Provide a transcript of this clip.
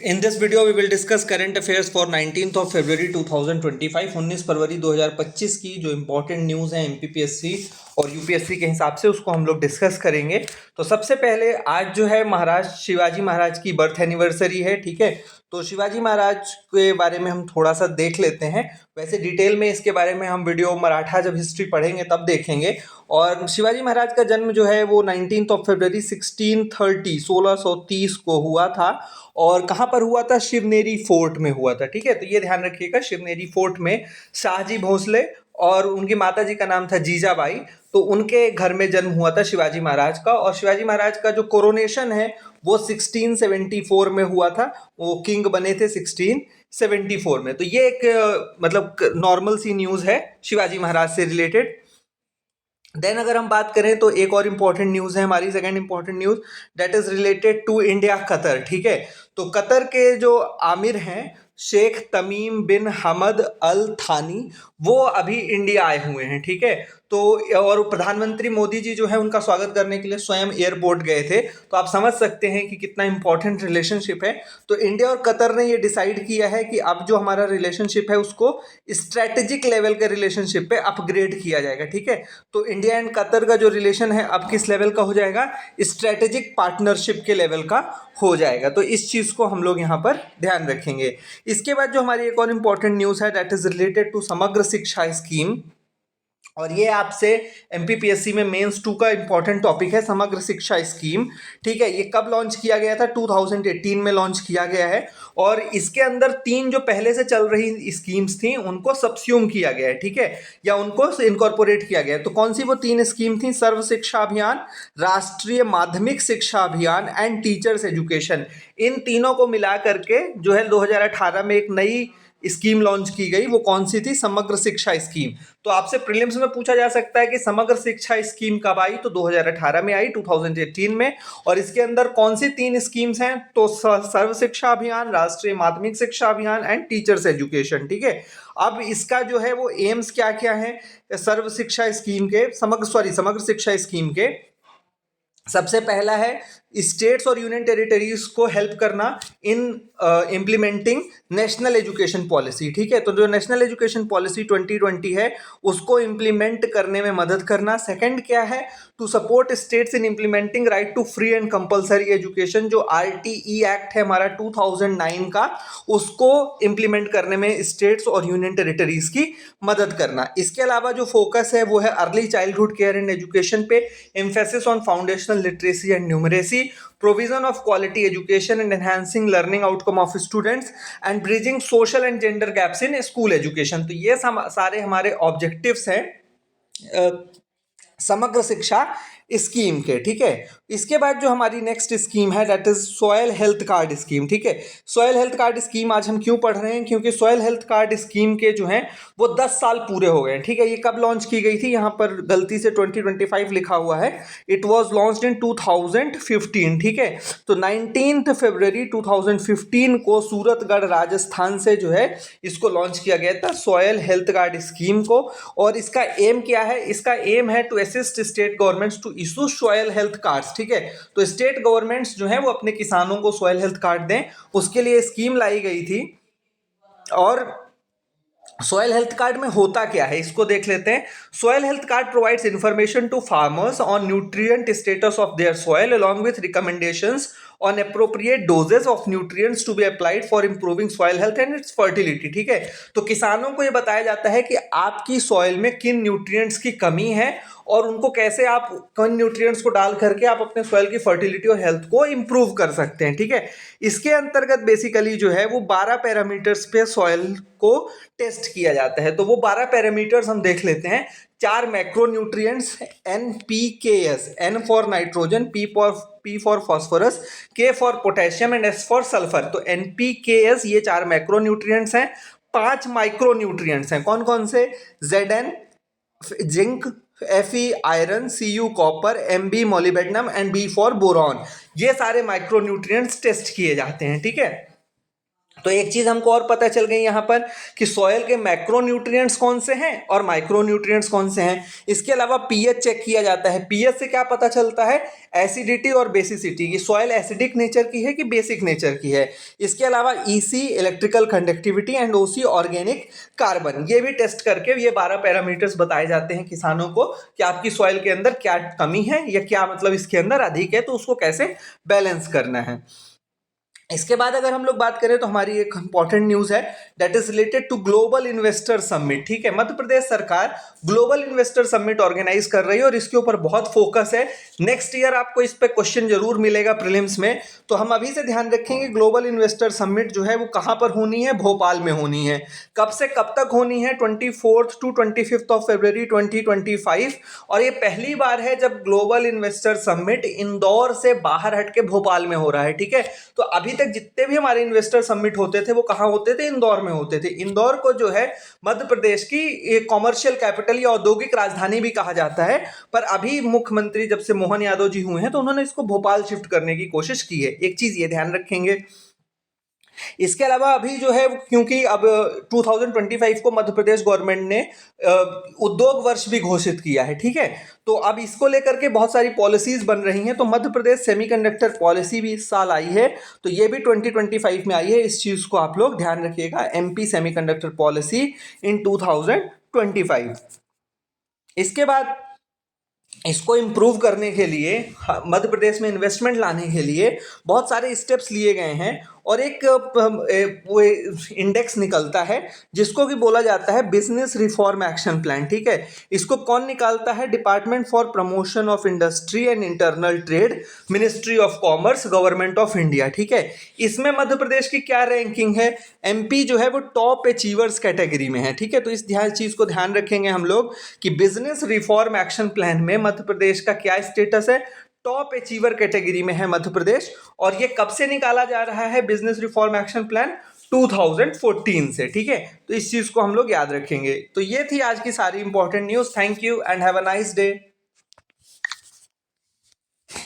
In this video, we will discuss current affairs for 19th of February 2025, 19 फरवरी 2025 की जो important news है MPPSC और UPSC के हिसाब से उसको हम लोग डिस्कस करेंगे। तो सबसे पहले आज जो है महाराज शिवाजी महाराज की बर्थ एनिवर्सरी है, ठीक है। तो शिवाजी महाराज के बारे में हम थोड़ा सा देख लेते हैं। वैसे डिटेल में इसके बारे में हम वीडियो मराठा जब हिस्ट्री पढ़ेंगे तब देखेंगे। और शिवाजी महाराज का जन्म जो है वो 19 ऑफ फरवरी 1630 को हुआ था। और कहाँ पर हुआ था? शिवनेरी फोर्ट में हुआ था, ठीक है। तो ये ध्यान रखिएगा, शिवनेरी फोर्ट में शाहजी भोसले और उनकी माता जी का नाम था जीजाबाई, तो उनके घर में जन्म हुआ था शिवाजी महाराज का। और शिवाजी महाराज का जो कोरोनेशन है वो 1674 में हुआ था, वो किंग बने थे 1674 में। तो ये एक मतलब नॉर्मल सी न्यूज़ है शिवाजी महाराज से रिलेटेड। देन अगर हम बात करें तो एक और इम्पॉर्टेंट न्यूज़ है हमारी, second important news that is related to India Qatar, ठीक है। तो कतर के जो आमिर हैं शेख तमीम बिन हमद अल थानी, वो अभी इंडिया आए हुए हैं, ठीक है। तो और प्रधानमंत्री मोदी जी जो है उनका स्वागत करने के लिए स्वयं एयरपोर्ट गए थे। तो आप समझ सकते हैं कि कितना इंपॉर्टेंट रिलेशनशिप है। तो इंडिया और कतर ने ये डिसाइड किया है कि अब जो हमारा रिलेशनशिप है उसको स्ट्रैटेजिक लेवल के रिलेशनशिप पे अपग्रेड किया जाएगा, ठीक है। तो इंडिया एंड कतर का जो रिलेशन है अब किस लेवल का हो जाएगा? स्ट्रैटेजिक पार्टनरशिप के लेवल का हो जाएगा। तो इस चीज़ को हम लोग यहाँ पर ध्यान रखेंगे। इसके बाद जो हमारी एक और इम्पॉर्टेंट न्यूज़ है दैट इज रिलेटेड टू समग्र शिक्षा स्कीम, और ये आपसे एमपीपीएससी में मेंस 2 का इंपॉर्टेंट टॉपिक है, समग्र शिक्षा स्कीम, ठीक है। ये कब लॉन्च किया गया था? 2018 में लॉन्च किया गया है। और इसके अंदर 3 जो पहले से चल रही स्कीम्स थी उनको सबस्यूम किया गया है, ठीक है, या उनको इनकॉर्पोरेट किया गया है। तो कौन सी वो 3 स्कीम थी? सर्व शिक्षा अभियान, राष्ट्रीय माध्यमिक शिक्षा अभियान एंड टीचर्स एजुकेशन। इन तीनों को मिला करके जो है 2018 में एक नई स्कीम लॉन्च की गई। वो कौन सी थी? समग्र शिक्षा स्कीम। तो आपसे प्रीलिम्स में पूछा जा सकता है कि समग्र शिक्षा स्कीम कब आई? तो 2018 में आई, 2018 में। और इसके अंदर कौन सी 3 स्कीम्स हैं? तो सर्व शिक्षा अभियान, राष्ट्रीय माध्यमिक शिक्षा अभियान एंड टीचर्स एजुकेशन, ठीक है। अब इसका जो है वो एम्स क्या क्या है सर्व शिक्षा स्कीम के, समग्र शिक्षा स्कीम के? सबसे पहला है स्टेट्स और यूनियन टेरिटरीज को हेल्प करना in implementing national education policy, ठीक है। तो जो नेशनल एजुकेशन पॉलिसी 2020 है उसको इम्प्लीमेंट करने में मदद करना। सेकंड क्या है? To support states in implementing right to free and compulsory education, जो आरटीई एक्ट है हमारा 2009 का, उसको इम्प्लीमेंट करने में स्टेट्स और यूनियन टेरिटरीज की मदद करना। इसके अलावा जो फोकस है वो है early childhood care and education पे, emphasis on foundational literacy and numeracy, provision of quality education and enhancing learning outcome of students and bridging social and gender gaps in school education। तो ये सारे हमारे objectives हैं समग्र शिक्षा scheme के, ठीक है। इसके बाद जो हमारी नेक्स्ट स्कीम है that is soil health card scheme, ठीक है। सॉयल हेल्थ कार्ड स्कीम आज हम क्यों पढ़ रहे हैं? क्योंकि सॉयल हेल्थ कार्ड स्कीम के जो हैं वो 10 साल पूरे हो गए हैं, ठीक है। ये कब लॉन्च की गई थी? यहाँ पर गलती से 2025 लिखा हुआ है, इट वॉज लॉन्च्ड इन 2015, ठीक है। तो 19 फरवरी 2015 को सूरतगढ़ राजस्थान से जो है इसको लॉन्च किया गया था, सॉयल हेल्थ कार्ड स्कीम को। और इसका एम क्या है? इसका एम है to assist state governments to issue soil health cards, ठीक है। तो स्टेट गवर्नमेंट्स जो है वो अपने किसानों को सॉयल हेल्थ कार्ड दें, उसके लिए स्कीम लाई गई थी। और सॉयल हेल्थ कार्ड में होता क्या है इसको देख लेते हैं। Soil health card provides information to farmers on nutrient status of their soil along with recommendations on appropriate doses of nutrients to be applied for improving soil health and its fertility, ठीक है। तो किसानों को ये बताया जाता है कि आपकी सॉयल में किन न्यूट्रिएंट्स की कमी है और उनको कैसे आप किन न्यूट्रिएंट्स को डाल करके आप अपने सॉयल की फर्टिलिटी और हेल्थ को इंप्रूव कर सकते हैं, ठीक है। इसके अंतर्गत बेसिकली जो है वो 12 पैरामीटर्स पे सॉयल को टेस्ट किया जाता है। तो वो 12 पैरामीटर्स हम देख लेते हैं। 4 macro nutrients, NPKs, N for nitrogen, P for phosphorus, K for potassium and S for sulphur. तो NPKs ये 4 मैक्रो न्यूट्रिएंट्स हैं। 5 माइक्रो न्यूट्रिएंट्स हैं, कौन कौन से? Zn zinc, Fe iron, Cu copper, Mb molybdenum and B for boron. ये सारे micro nutrients test किए जाते हैं, ठीक है। तो एक चीज हमको और पता चल गई यहाँ पर कि सॉयल के मैक्रो न्यूट्रिएंट्स कौन से हैं और माइक्रो न्यूट्रिएंट्स कौन से हैं। इसके अलावा पीएच चेक किया जाता है। पीएच से क्या पता चलता है, एसिडिटी और बेसिसिटी की, सॉयल एसिडिक नेचर की है कि बेसिक नेचर की है। इसके अलावा EC electrical conductivity and OC organic carbon, ये भी टेस्ट करके ये 12 पैरामीटर्स बताए जाते हैं किसानों को कि आपकी सॉयल के अंदर क्या कमी है या क्या मतलब इसके अंदर अधिक है, तो उसको कैसे बैलेंस करना है। इसके बाद अगर हम लोग बात करें तो हमारी एक इंपॉर्टेंट न्यूज है that is related to global investor summit. ठीक है, मध्य प्रदेश सरकार ग्लोबल इन्वेस्टर समिट ऑर्गेनाइज कर रही है और इसके ऊपर बहुत फोकस है। नेक्स्ट ईयर आपको इस पे क्वेश्चन जरूर मिलेगा प्रीलिम्स में, तो हम अभी से ध्यान रखेंगे ग्लोबल इन्वेस्टर समिट जो है वो कहां पर होनी है, भोपाल में होनी है। कब से कब तक होनी है, 24 to 25 ऑफ फरवरी 2025। और ये पहली बार है जब ग्लोबल इन्वेस्टर समिट इंदौर से बाहर हटके भोपाल में हो रहा है। ठीक है, तो अभी तक जितने भी हमारे इन्वेस्टर समिट होते थे वो कहां होते थे, इंदौर में होते थे। इंदौर को जो है मध्य प्रदेश की कॉमर्शियल कैपिटल या औद्योगिक राजधानी भी कहा जाता है, पर अभी मुख्यमंत्री जब से मोहन यादव जी हुए हैं तो उन्होंने इसको भोपाल शिफ्ट करने की कोशिश की है। एक चीज ये ध्यान रखेंगे। इसके अलावा अभी जो है क्योंकि अब 2025 को मध्य प्रदेश गवर्नमेंट ने उद्योग वर्ष भी घोषित किया है। ठीक है, तो अब इसको लेकर के बहुत सारी पॉलिसीज बन रही हैं। तो मध्य प्रदेश सेमीकंडक्टर पॉलिसी भी इस साल आई है, तो ये भी 2025 में आई है। इस चीज को आप लोग ध्यान रखिएगा, एमपी सेमीकंडक्टर पॉलिसी इन 2025। इसके बाद इसको इम्प्रूव करने के लिए मध्य प्रदेश में इन्वेस्टमेंट लाने के लिए बहुत सारे स्टेप्स लिए गए हैं और एक वो इंडेक्स निकलता है जिसको कि बोला जाता है बिजनेस रिफॉर्म एक्शन प्लान। ठीक है, इसको कौन निकालता है, department for promotion of industry and internal trade, ministry of commerce, government of India. ठीक है, इसमें मध्य प्रदेश की क्या रैंकिंग है, एमपी जो है वो टॉप अचीवर्स कैटेगरी में है। ठीक है, तो इस चीज को ध्यान रखेंगे हम लोग कि बिजनेस रिफॉर्म एक्शन प्लान में मध्य प्रदेश का क्या स्टेटस है, टॉप अचीवर कैटेगरी में है मध्य प्रदेश। और ये कब से निकाला जा रहा है बिजनेस रिफॉर्म एक्शन प्लान, 2014 से। ठीक है, तो इस चीज को हम लोग याद रखेंगे। तो ये थी आज की सारी important news. Thank you and have a nice day.